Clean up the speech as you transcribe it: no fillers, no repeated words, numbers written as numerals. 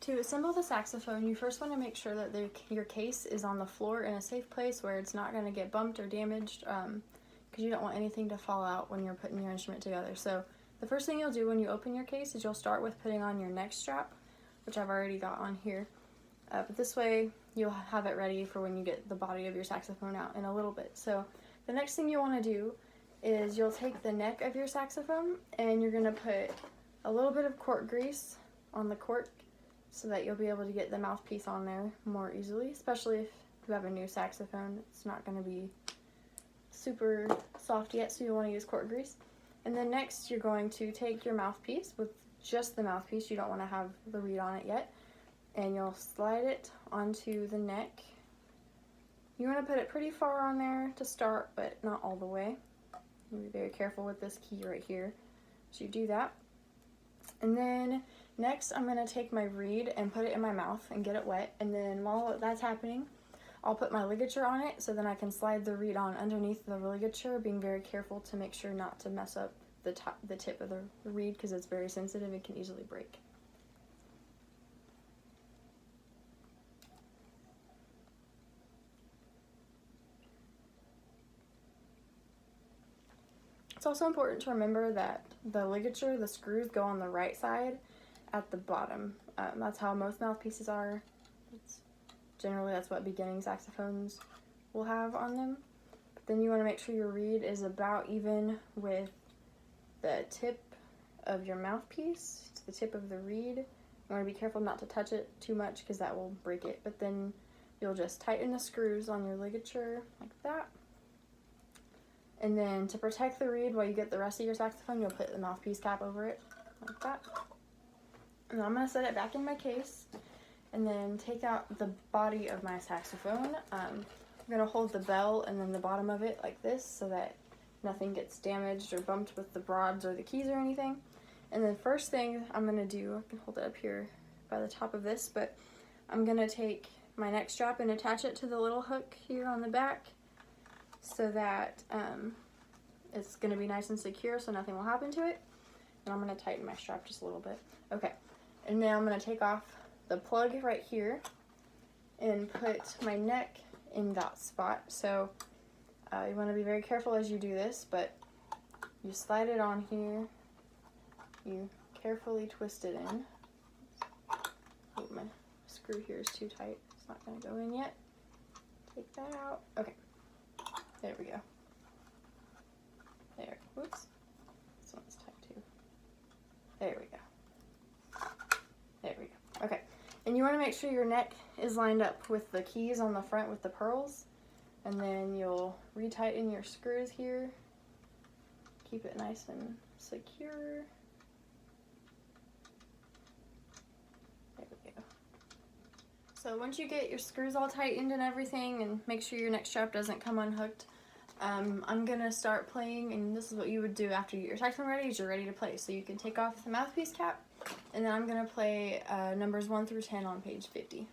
To assemble the saxophone, you first want to make sure that your case is on the floor in a safe place where it's not going to get bumped or damaged, because you don't want anything to fall out when you're putting your instrument together. So the first thing you'll do when you open your case is you'll start with putting on your neck strap, which I've already got on here. But this way you'll have it ready for when you get the body of your saxophone out in a little bit. So the next thing you want to do is you'll take the neck of your saxophone and you're going to put a little bit of cork grease on the cork so that you'll be able to get the mouthpiece on there more easily, especially if you have a new saxophone. It's not going to be super soft yet, so you want to use cork grease. And then next you're going to take your mouthpiece with just the mouthpiece, you don't want to have the reed on it yet, and you'll slide it onto the neck. You want to put it pretty far on there to start, but not all the way. Be very careful with this key right here as you do that. And then next I'm going to take my reed and put it in my mouth and get it wet, and then while that's happening I'll put my ligature on it so then I can slide the reed on underneath the ligature, being very careful to make sure not to mess up the tip of the reed because it's very sensitive and can easily break. It's also important to remember that the ligature, the screws, go on the right side at the bottom. That's how most mouthpieces are. Generally, that's what beginning saxophones will have on them. But then you want to make sure your reed is about even with the tip of your mouthpiece, the tip of the reed. You want to be careful not to touch it too much because that will break it. But then you'll just tighten the screws on your ligature like that. And then to protect the reed while you get the rest of your saxophone, you'll put the mouthpiece cap over it like that. And I'm going to set it back in my case and then take out the body of my saxophone. I'm going to hold the bell and then the bottom of it like this so that nothing gets damaged or bumped with the rods or the keys or anything. And then first thing I'm going to do, I can hold it up here by the top of this, but I'm going to take my neck strap and attach it to the little hook here on the back so that it's going to be nice and secure so nothing will happen to it. And I'm going to tighten my strap just a little bit. Okay, and then I'm going to take off the plug right here and put my neck in that spot. So you want to be very careful as you do this, but you slide it on here, you carefully twist it in. Oh, my screw here is too tight, it's not going to go in yet. Take that out. Okay, there we go. There, whoops, this one's tight too. There we go. There we go. Okay, and you want to make sure your neck is lined up with the keys on the front with the pearls, and then you'll retighten your screws here. Keep it nice and secure. There we go. So once you get your screws all tightened and everything, and make sure your neck strap doesn't come unhooked, I'm gonna start playing, and this is what you would do after you get your saxophone ready, is you're ready to play. So you can take off the mouthpiece cap, and then I'm gonna play numbers 1 through 10 on page 50.